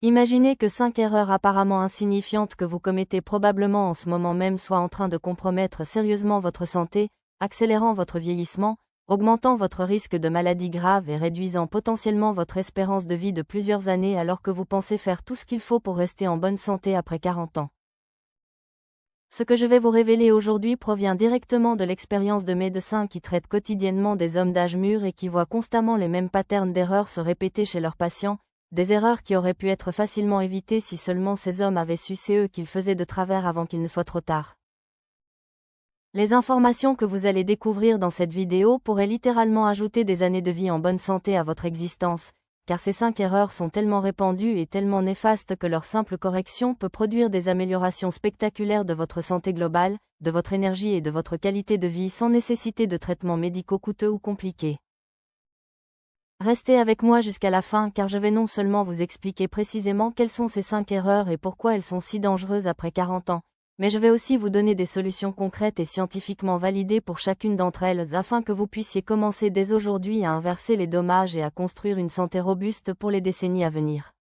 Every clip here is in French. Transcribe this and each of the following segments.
Imaginez que 5 erreurs apparemment insignifiantes que vous commettez probablement en ce moment même soient en train de compromettre sérieusement votre santé, accélérant votre vieillissement, augmentant votre risque de maladie grave et réduisant potentiellement votre espérance de vie de plusieurs années alors que vous pensez faire tout ce qu'il faut pour rester en bonne santé après 40 ans. Ce que je vais vous révéler aujourd'hui provient directement de l'expérience de médecins qui traitent quotidiennement des hommes d'âge mûr et qui voient constamment les mêmes patterns d'erreurs se répéter chez leurs patients, des erreurs qui auraient pu être facilement évitées si seulement ces hommes avaient su ce qu'ils faisaient de travers avant qu'il ne soit trop tard. Les informations que vous allez découvrir dans cette vidéo pourraient littéralement ajouter des années de vie en bonne santé à votre existence, car ces 5 erreurs sont tellement répandues et tellement néfastes que leur simple correction peut produire des améliorations spectaculaires de votre santé globale, de votre énergie et de votre qualité de vie sans nécessiter de traitements médicaux coûteux ou compliqués. Restez avec moi jusqu'à la fin car je vais non seulement vous expliquer précisément quelles sont ces 5 erreurs et pourquoi elles sont si dangereuses après 40 ans, mais je vais aussi vous donner des solutions concrètes et scientifiquement validées pour chacune d'entre elles afin que vous puissiez commencer dès aujourd'hui à inverser les dommages et à construire une santé robuste pour les décennies à venir.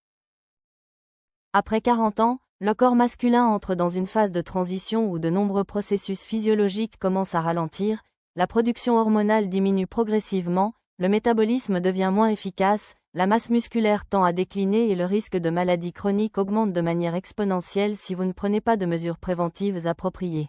Après 40 ans, le corps masculin entre dans une phase de transition où de nombreux processus physiologiques commencent à ralentir, la production hormonale diminue progressivement, le métabolisme devient moins efficace, la masse musculaire tend à décliner et le risque de maladies chroniques augmente de manière exponentielle si vous ne prenez pas de mesures préventives appropriées.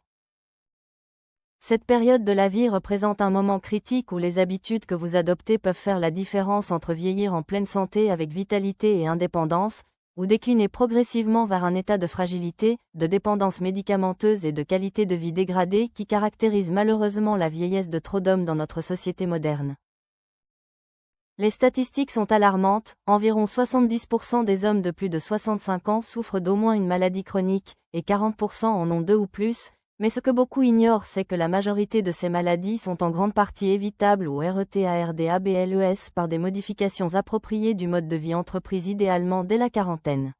Cette période de la vie représente un moment critique où les habitudes que vous adoptez peuvent faire la différence entre vieillir en pleine santé avec vitalité et indépendance, ou décliner progressivement vers un état de fragilité, de dépendance médicamenteuse et de qualité de vie dégradée qui caractérise malheureusement la vieillesse de trop d'hommes dans notre société moderne. Les statistiques sont alarmantes, environ 70% des hommes de plus de 65 ans souffrent d'au moins une maladie chronique, et 40% en ont 2 ou plus, mais ce que beaucoup ignorent c'est que la majorité de ces maladies sont en grande partie évitables ou retardables par des modifications appropriées du mode de vie entreprise idéalement dès la quarantaine.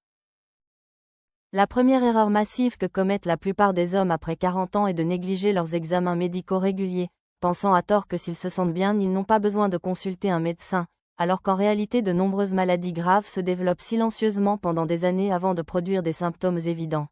La première erreur massive que commettent la plupart des hommes après 40 ans est de négliger leurs examens médicaux réguliers, pensant à tort que s'ils se sentent bien ils n'ont pas besoin de consulter un médecin, alors qu'en réalité de nombreuses maladies graves se développent silencieusement pendant des années avant de produire des symptômes évidents.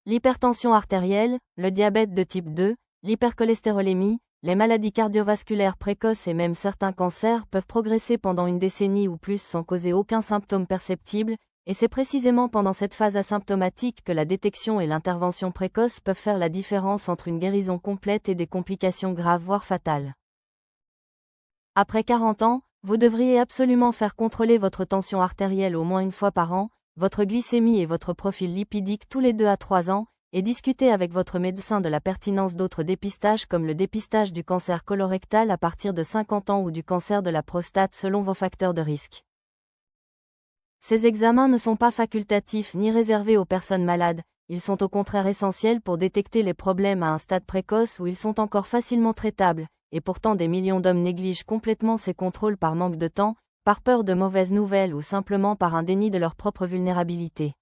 L'hypertension artérielle, le diabète de type 2, l'hypercholestérolémie, les maladies cardiovasculaires précoces et même certains cancers peuvent progresser pendant une décennie ou plus sans causer aucun symptôme perceptible, et c'est précisément pendant cette phase asymptomatique que la détection et l'intervention précoce peuvent faire la différence entre une guérison complète et des complications graves voire fatales. Après 40 ans, vous devriez absolument faire contrôler votre tension artérielle au moins une fois par an, votre glycémie et votre profil lipidique tous les 2 à 3 ans, et discuter avec votre médecin de la pertinence d'autres dépistages comme le dépistage du cancer colorectal à partir de 50 ans ou du cancer de la prostate selon vos facteurs de risque. Ces examens ne sont pas facultatifs ni réservés aux personnes malades, ils sont au contraire essentiels pour détecter les problèmes à un stade précoce où ils sont encore facilement traitables, et pourtant des millions d'hommes négligent complètement ces contrôles par manque de temps, par peur de mauvaises nouvelles ou simplement par un déni de leur propre vulnérabilité.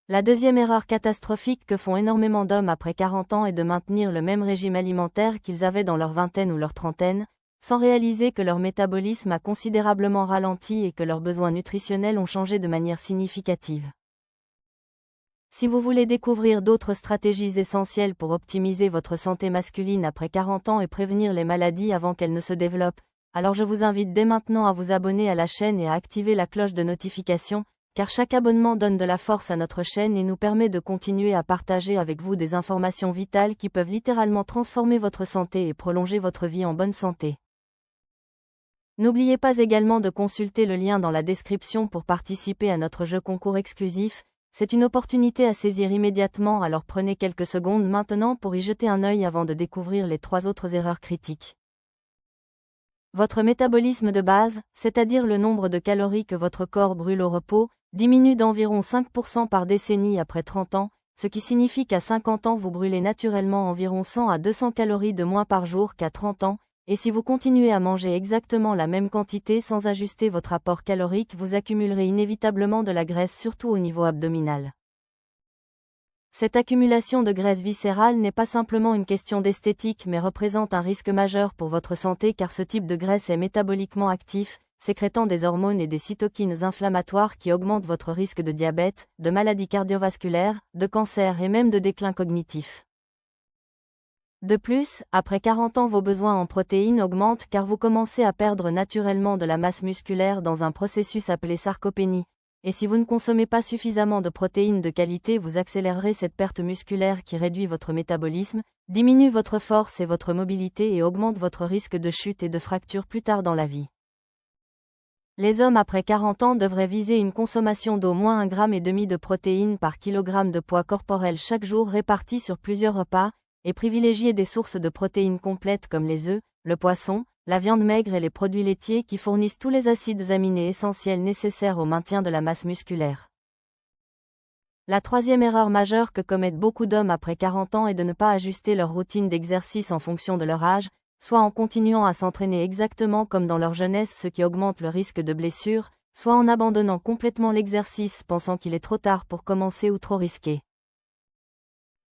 La deuxième erreur catastrophique que font énormément d'hommes après 40 ans est de maintenir le même régime alimentaire qu'ils avaient dans leur vingtaine ou leur trentaine, sans réaliser que leur métabolisme a considérablement ralenti et que leurs besoins nutritionnels ont changé de manière significative. Si vous voulez découvrir d'autres stratégies essentielles pour optimiser votre santé masculine après 40 ans et prévenir les maladies avant qu'elles ne se développent, alors je vous invite dès maintenant à vous abonner à la chaîne et à activer la cloche de notification, car chaque abonnement donne de la force à notre chaîne et nous permet de continuer à partager avec vous des informations vitales qui peuvent littéralement transformer votre santé et prolonger votre vie en bonne santé. N'oubliez pas également de consulter le lien dans la description pour participer à notre jeu concours exclusif, c'est une opportunité à saisir immédiatement alors prenez quelques secondes maintenant pour y jeter un œil avant de découvrir les 3 autres erreurs critiques. Votre métabolisme de base, c'est-à-dire le nombre de calories que votre corps brûle au repos, diminue d'environ 5% par décennie après 30 ans, ce qui signifie qu'à 50 ans vous brûlez naturellement environ 100 à 200 calories de moins par jour qu'à 30 ans, et si vous continuez à manger exactement la même quantité sans ajuster votre apport calorique vous accumulerez inévitablement de la graisse surtout au niveau abdominal. Cette accumulation de graisse viscérale n'est pas simplement une question d'esthétique mais représente un risque majeur pour votre santé car ce type de graisse est métaboliquement actif, sécrétant des hormones et des cytokines inflammatoires qui augmentent votre risque de diabète, de maladies cardiovasculaires, de cancer et même de déclin cognitif. De plus, après 40 ans, vos besoins en protéines augmentent car vous commencez à perdre naturellement de la masse musculaire dans un processus appelé sarcopénie. Et si vous ne consommez pas suffisamment de protéines de qualité, vous accélérerez cette perte musculaire qui réduit votre métabolisme, diminue votre force et votre mobilité et augmente votre risque de chute et de fracture plus tard dans la vie. Les hommes après 40 ans devraient viser une consommation d'au moins 1,5 g de protéines par kilogramme de poids corporel chaque jour répartis sur plusieurs repas, et privilégier des sources de protéines complètes comme les œufs, le poisson, la viande maigre et les produits laitiers qui fournissent tous les acides aminés essentiels nécessaires au maintien de la masse musculaire. La troisième erreur majeure que commettent beaucoup d'hommes après 40 ans est de ne pas ajuster leur routine d'exercice en fonction de leur âge, soit en continuant à s'entraîner exactement comme dans leur jeunesse, ce qui augmente le risque de blessure, soit en abandonnant complètement l'exercice pensant qu'il est trop tard pour commencer ou trop risqué.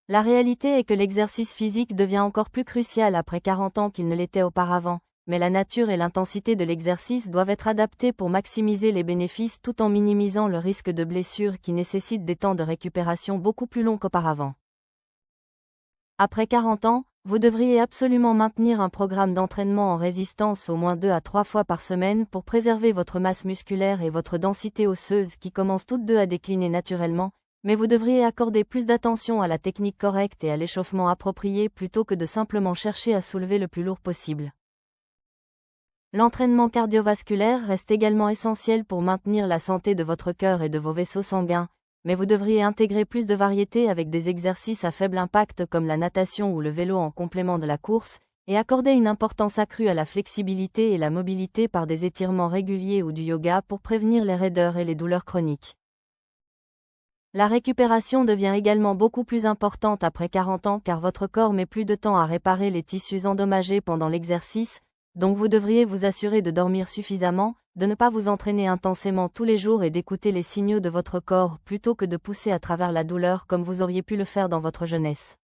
La réalité est que l'exercice physique devient encore plus crucial après 40 ans qu'il ne l'était auparavant, mais la nature et l'intensité de l'exercice doivent être adaptées pour maximiser les bénéfices tout en minimisant le risque de blessure qui nécessite des temps de récupération beaucoup plus longs qu'auparavant. Après 40 ans, vous devriez absolument maintenir un programme d'entraînement en résistance au moins 2 à 3 fois par semaine pour préserver votre masse musculaire et votre densité osseuse qui commencent toutes deux à décliner naturellement, mais vous devriez accorder plus d'attention à la technique correcte et à l'échauffement approprié plutôt que de simplement chercher à soulever le plus lourd possible. L'entraînement cardiovasculaire reste également essentiel pour maintenir la santé de votre cœur et de vos vaisseaux sanguins, mais vous devriez intégrer plus de variété avec des exercices à faible impact comme la natation ou le vélo en complément de la course, et accorder une importance accrue à la flexibilité et la mobilité par des étirements réguliers ou du yoga pour prévenir les raideurs et les douleurs chroniques. La récupération devient également beaucoup plus importante après 40 ans car votre corps met plus de temps à réparer les tissus endommagés pendant l'exercice, donc vous devriez vous assurer de dormir suffisamment, de ne pas vous entraîner intensément tous les jours et d'écouter les signaux de votre corps plutôt que de pousser à travers la douleur comme vous auriez pu le faire dans votre jeunesse.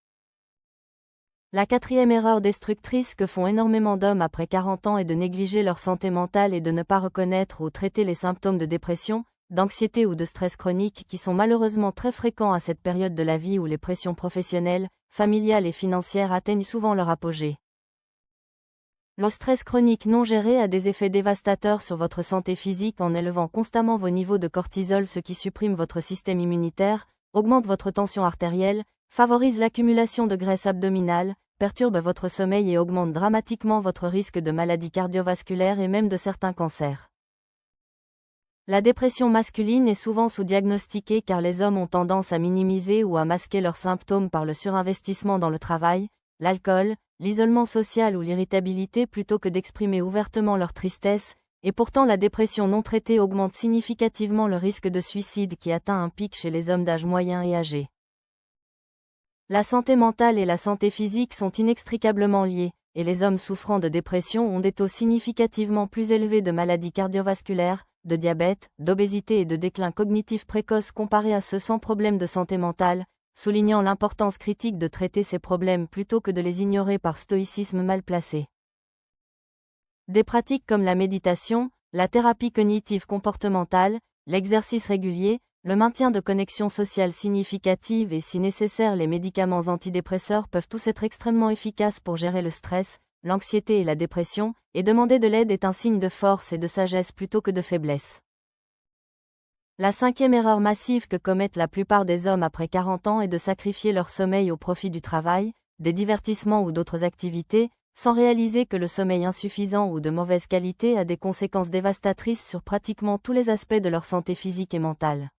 La quatrième erreur destructrice que font énormément d'hommes après 40 ans est de négliger leur santé mentale et de ne pas reconnaître ou traiter les symptômes de dépression, d'anxiété ou de stress chronique qui sont malheureusement très fréquents à cette période de la vie où les pressions professionnelles, familiales et financières atteignent souvent leur apogée. Le stress chronique non géré a des effets dévastateurs sur votre santé physique en élevant constamment vos niveaux de cortisol, ce qui supprime votre système immunitaire, augmente votre tension artérielle, favorise l'accumulation de graisse abdominale, perturbe votre sommeil et augmente dramatiquement votre risque de maladies cardiovasculaires et même de certains cancers. La dépression masculine est souvent sous-diagnostiquée car les hommes ont tendance à minimiser ou à masquer leurs symptômes par le surinvestissement dans le travail, l'alcool, l'isolement social ou l'irritabilité plutôt que d'exprimer ouvertement leur tristesse, et pourtant la dépression non traitée augmente significativement le risque de suicide qui atteint un pic chez les hommes d'âge moyen et âgé. La santé mentale et la santé physique sont inextricablement liées, et les hommes souffrant de dépression ont des taux significativement plus élevés de maladies cardiovasculaires, de diabète, d'obésité et de déclin cognitif précoce comparés à ceux sans problème de santé mentale, soulignant l'importance critique de traiter ces problèmes plutôt que de les ignorer par stoïcisme mal placé. Des pratiques comme la méditation, la thérapie cognitive comportementale, l'exercice régulier, le maintien de connexions sociales significatives et si nécessaire les médicaments antidépresseurs peuvent tous être extrêmement efficaces pour gérer le stress, l'anxiété et la dépression, et demander de l'aide est un signe de force et de sagesse plutôt que de faiblesse. La cinquième erreur massive que commettent la plupart des hommes après 40 ans est de sacrifier leur sommeil au profit du travail, des divertissements ou d'autres activités, sans réaliser que le sommeil insuffisant ou de mauvaise qualité a des conséquences dévastatrices sur pratiquement tous les aspects de leur santé physique et mentale.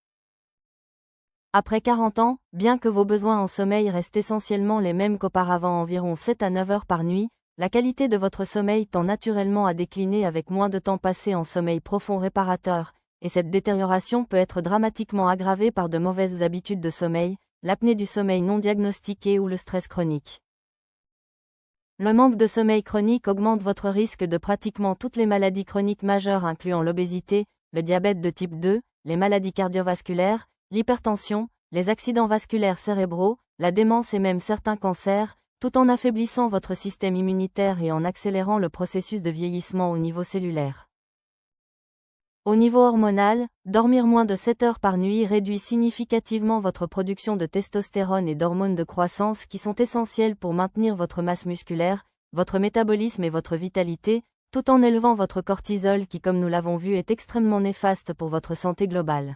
Après 40 ans, bien que vos besoins en sommeil restent essentiellement les mêmes qu'auparavant, environ 7 à 9 heures par nuit, la qualité de votre sommeil tend naturellement à décliner avec moins de temps passé en sommeil profond réparateur, et cette détérioration peut être dramatiquement aggravée par de mauvaises habitudes de sommeil, l'apnée du sommeil non diagnostiquée ou le stress chronique. Le manque de sommeil chronique augmente votre risque de pratiquement toutes les maladies chroniques majeures incluant l'obésité, le diabète de type 2, les maladies cardiovasculaires, l'hypertension, les accidents vasculaires cérébraux, la démence et même certains cancers, tout en affaiblissant votre système immunitaire et en accélérant le processus de vieillissement au niveau cellulaire. Au niveau hormonal, dormir moins de 7 heures par nuit réduit significativement votre production de testostérone et d'hormones de croissance qui sont essentielles pour maintenir votre masse musculaire, votre métabolisme et votre vitalité, tout en élevant votre cortisol qui, comme nous l'avons vu, est extrêmement néfaste pour votre santé globale.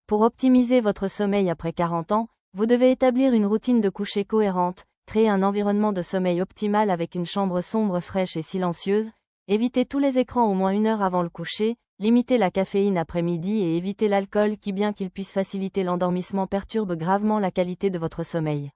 Pour optimiser votre sommeil après 40 ans, vous devez établir une routine de coucher cohérente, créer un environnement de sommeil optimal avec une chambre sombre, fraîche et silencieuse, éviter tous les écrans au moins 1 heure avant le coucher, limiter la caféine après-midi et éviter l'alcool qui, bien qu'il puisse faciliter l'endormissement, perturbe gravement la qualité de votre sommeil.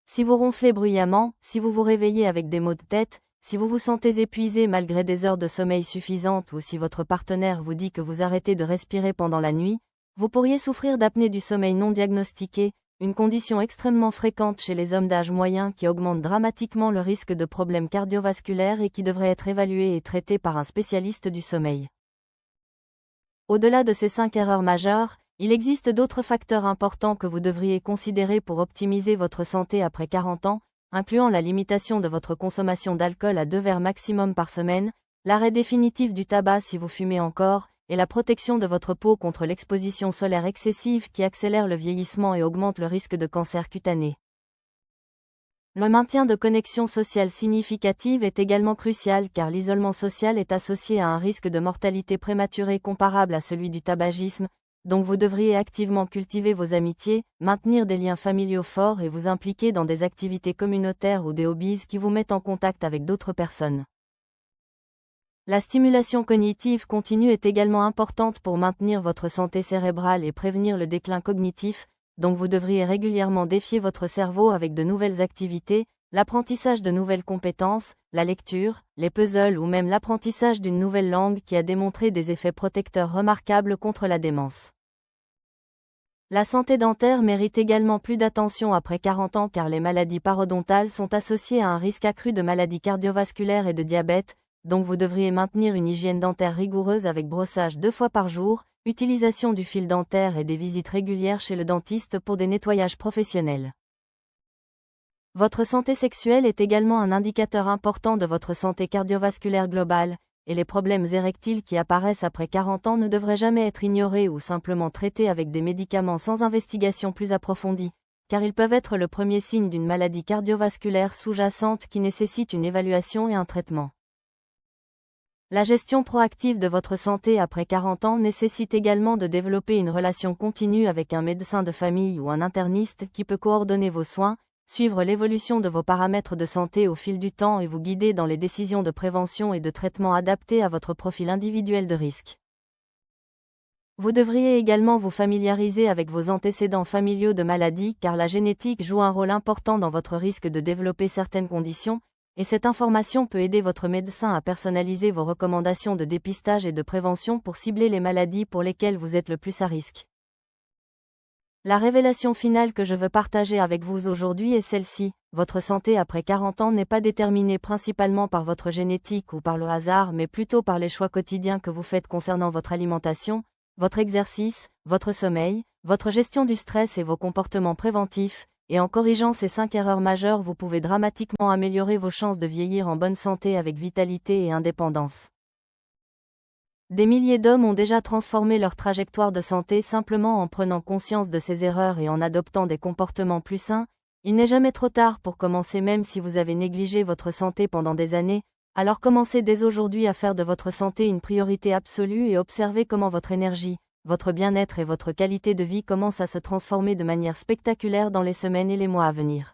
Si vous ronflez bruyamment, si vous vous réveillez avec des maux de tête, si vous vous sentez épuisé malgré des heures de sommeil suffisantes ou si votre partenaire vous dit que vous arrêtez de respirer pendant la nuit, vous pourriez souffrir d'apnée du sommeil non diagnostiquée, une condition extrêmement fréquente chez les hommes d'âge moyen qui augmente dramatiquement le risque de problèmes cardiovasculaires et qui devrait être évalué et traité par un spécialiste du sommeil. Au-delà de ces 5 erreurs majeures, il existe d'autres facteurs importants que vous devriez considérer pour optimiser votre santé après 40 ans, incluant la limitation de votre consommation d'alcool à 2 verres maximum par semaine, l'arrêt définitif du tabac si vous fumez encore, et la protection de votre peau contre l'exposition solaire excessive qui accélère le vieillissement et augmente le risque de cancer cutané. Le maintien de connexions sociales significatives est également crucial car l'isolement social est associé à un risque de mortalité prématurée comparable à celui du tabagisme, donc vous devriez activement cultiver vos amitiés, maintenir des liens familiaux forts et vous impliquer dans des activités communautaires ou des hobbies qui vous mettent en contact avec d'autres personnes. La stimulation cognitive continue est également importante pour maintenir votre santé cérébrale et prévenir le déclin cognitif, donc vous devriez régulièrement défier votre cerveau avec de nouvelles activités, l'apprentissage de nouvelles compétences, la lecture, les puzzles ou même l'apprentissage d'une nouvelle langue qui a démontré des effets protecteurs remarquables contre la démence. La santé dentaire mérite également plus d'attention après 40 ans car les maladies parodontales sont associées à un risque accru de maladies cardiovasculaires et de diabète, donc vous devriez maintenir une hygiène dentaire rigoureuse avec brossage 2 fois par jour, utilisation du fil dentaire et des visites régulières chez le dentiste pour des nettoyages professionnels. Votre santé sexuelle est également un indicateur important de votre santé cardiovasculaire globale, et les problèmes érectiles qui apparaissent après 40 ans ne devraient jamais être ignorés ou simplement traités avec des médicaments sans investigation plus approfondie, car ils peuvent être le premier signe d'une maladie cardiovasculaire sous-jacente qui nécessite une évaluation et un traitement. La gestion proactive de votre santé après 40 ans nécessite également de développer une relation continue avec un médecin de famille ou un interniste qui peut coordonner vos soins, suivre l'évolution de vos paramètres de santé au fil du temps et vous guider dans les décisions de prévention et de traitement adaptées à votre profil individuel de risque. Vous devriez également vous familiariser avec vos antécédents familiaux de maladies car la génétique joue un rôle important dans votre risque de développer certaines conditions, et cette information peut aider votre médecin à personnaliser vos recommandations de dépistage et de prévention pour cibler les maladies pour lesquelles vous êtes le plus à risque. La révélation finale que je veux partager avec vous aujourd'hui est celle-ci, votre santé après 40 ans n'est pas déterminée principalement par votre génétique ou par le hasard mais plutôt par les choix quotidiens que vous faites concernant votre alimentation, votre exercice, votre sommeil, votre gestion du stress et vos comportements préventifs, et en corrigeant ces 5 erreurs majeures vous pouvez dramatiquement améliorer vos chances de vieillir en bonne santé avec vitalité et indépendance. Des milliers d'hommes ont déjà transformé leur trajectoire de santé simplement en prenant conscience de ces erreurs et en adoptant des comportements plus sains. Il n'est jamais trop tard pour commencer même si vous avez négligé votre santé pendant des années, alors commencez dès aujourd'hui à faire de votre santé une priorité absolue et observez comment votre énergie, votre bien-être et votre qualité de vie commencent à se transformer de manière spectaculaire dans les semaines et les mois à venir.